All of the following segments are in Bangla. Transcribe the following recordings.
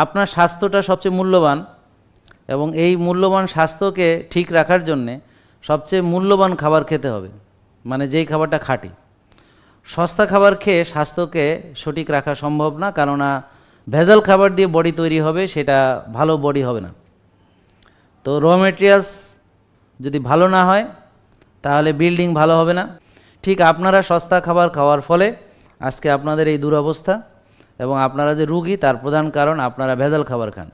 আপনার স্বাস্থ্যটা সবচেয়ে মূল্যবান এবং এই মূল্যবান স্বাস্থ্যকে ঠিক রাখার জন্যে সবচেয়ে মূল্যবান খাবার খেতে হবে, মানে যেই খাবারটা খাঁটি। সস্তা খাবার খেয়ে স্বাস্থ্যকে সঠিক রাখা সম্ভব না, কেননা ভেজাল খাবার দিয়ে বডি তৈরি হবে, সেটা ভালো বডি হবে না। তো র মেটেরিয়ালস যদি ভালো না হয় তাহলে বিল্ডিং ভালো হবে না। ঠিক আপনারা সস্তা খাবার খাওয়ার ফলে আজকে আপনাদের এই দুরবস্থা, এবং আপনারা যে রুগী তার প্রধান কারণ আপনারা ভেজাল খাবার খান।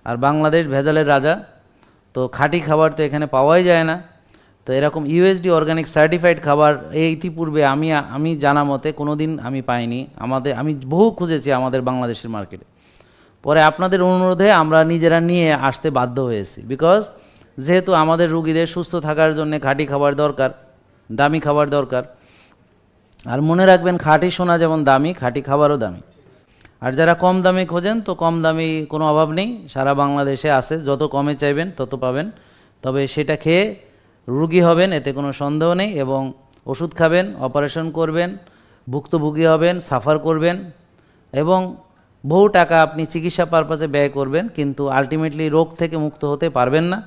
আর বাংলাদেশ ভেজালের রাজা, তো খাঁটি খাবার তো এখানে পাওয়াই যায় না। তো এরকম ইউএসডি অর্গানিক সার্টিফাইড খাবার এই ইতিপূর্বে আমি জানা মতে কোনো দিন আমি পাইনি। আমি বহু খুঁজেছি আমাদের বাংলাদেশের মার্কেটে। পরে আপনাদের অনুরোধে আমরা নিজেরা নিয়ে আসতে বাধ্য হয়েছি, বিকজ যেহেতু আমাদের রুগীদের সুস্থ থাকার জন্য খাঁটি খাবার দরকার, দামি খাবার দরকার। আর মনে রাখবেন, খাঁটি সোনা যেমন দামি, খাঁটি খাবারও দামি। আর যারা কম দামি খোঁজেন, তো কম দামি কোনো অভাব নেই, সারা বাংলাদেশে আছে, যত কমে চাইবেন তত পাবেন। তবে সেটা খেয়ে রুগী হবেন, এতে কোনো সন্দেহ নেই, এবং ওষুধ খাবেন, অপারেশন করবেন, ভুক্তভোগী হবেন, সাফার করবেন, এবং বহু টাকা আপনি চিকিৎসা পারপাসে ব্যয় করবেন, কিন্তু আলটিমেটলি রোগ থেকে মুক্ত হতে পারবেন না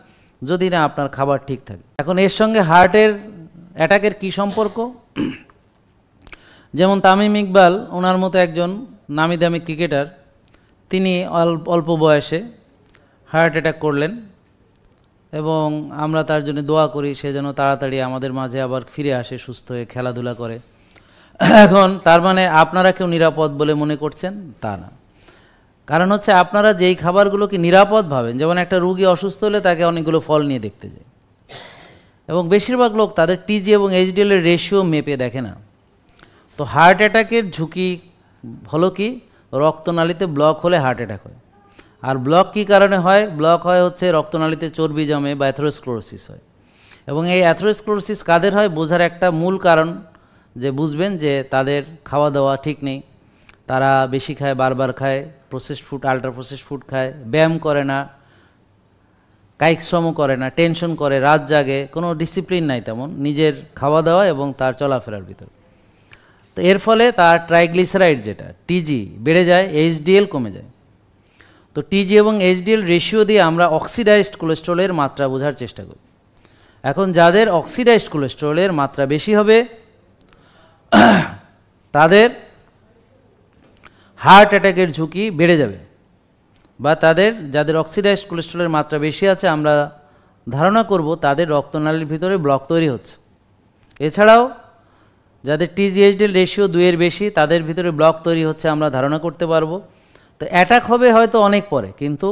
যদি না আপনার খাবার ঠিক থাকে। এখন এর সঙ্গে হার্টের অ্যাটাকের কী সম্পর্ক? যেমন তামিম ইকবাল, ওনার মতো একজন নামি দামি ক্রিকেটার, তিনি অল্প বয়সে হার্ট অ্যাটাক করলেন, এবং আমরা তার জন্য দোয়া করি সে যেন তাড়াতাড়ি আমাদের মাঝে আবার ফিরে আসে, সুস্থ হয়ে খেলাধুলা করে। এখন তার মানে আপনারা কেউ নিরাপদ বলে মনে করছেন তা না। কারণ হচ্ছে আপনারা যেই খাবারগুলোকে নিরাপদ ভাবেন, যেমন একটা রুগী অসুস্থ হলে তাকে অনেকগুলো ফল নিয়ে দেখতে যায়, এবং বেশিরভাগ লোক তাদের টিজি এবং এইচডিএলের রেশিও মেপে দেখে না। তো হার্ট অ্যাটাকের ঝুঁকি হলো কি, রক্তনালীতে ব্লক হলে হার্ট অ্যাটাক হয়। আর ব্লক কী কারণে হয়? ব্লক হয় হচ্ছে রক্তনালীতে চর্বি জমে বা অ্যাথেরোস্ক্লেরোসিস হয়। এবং এই অ্যাথেরোস্ক্লেরোসিস কাদের হয় বোঝার একটা মূল কারণ যে বুঝবেন যে তাদের খাওয়া দাওয়া ঠিক নেই, তারা বেশি খায়, বারবার খায়, processed food, ultra processed food খায়, ব্যায়াম করে না, কায়িক শ্রমও করে না, টেনশন করে, রাত জাগে, কোনো ডিসিপ্লিন নাই তেমন নিজের খাওয়া দাওয়া এবং তার চলাফেরার ভিতর। তো এর ফলে তার ট্রাইগ্লিসারাইড যেটা টিজি বেড়ে যায়, এইচডিএল কমে যায়। তো টিজি এবং এইচডিএল রেশিও দিয়ে আমরা অক্সিডাইজড কোলেস্টেরলের মাত্রা বোঝার চেষ্টা করি। এখন যাদের অক্সিডাইজড কোলেস্টেরলের মাত্রা বেশি হবে তাদের হার্ট অ্যাটাকের ঝুঁকি বেড়ে যাবে, বা যাদের অক্সিডাইজড কোলেস্টেরলের মাত্রা বেশি আছে আমরা ধারণা করব তাদের রক্তনালীর ভিতরে ব্লক তৈরি হচ্ছে। এছাড়াও যাদের টিজিএইচডিএল রেশিও 2-এর বেশি তাদের ভিতরে ব্লক তৈরি হচ্ছে আমরা ধারণা করতে পারবো। তো অ্যাটাক হবে হয়তো অনেক পরে, কিন্তু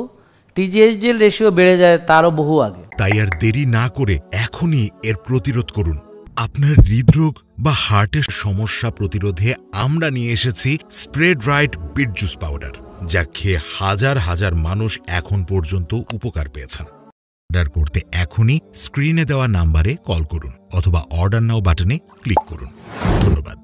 টিজিএইচডিএল রেশিও বেড়ে যায় তারও বহু আগে। তাই আর দেরি না করে এখনই এর প্রতিরোধ করুন। আপনার হৃদরোগ বা হার্টের সমস্যা প্রতিরোধে আমরা নিয়ে এসেছি spread right beet juice powder, যা খেয়ে হাজার হাজার মানুষ এখন পর্যন্ত উপকার পেয়েছেন। অর্ডার করতে এখনই স্ক্রিনে দেওয়া নাম্বারে কল করুন অথবা অর্ডার নাও বাটনে ক্লিক করুন। ধন্যবাদ।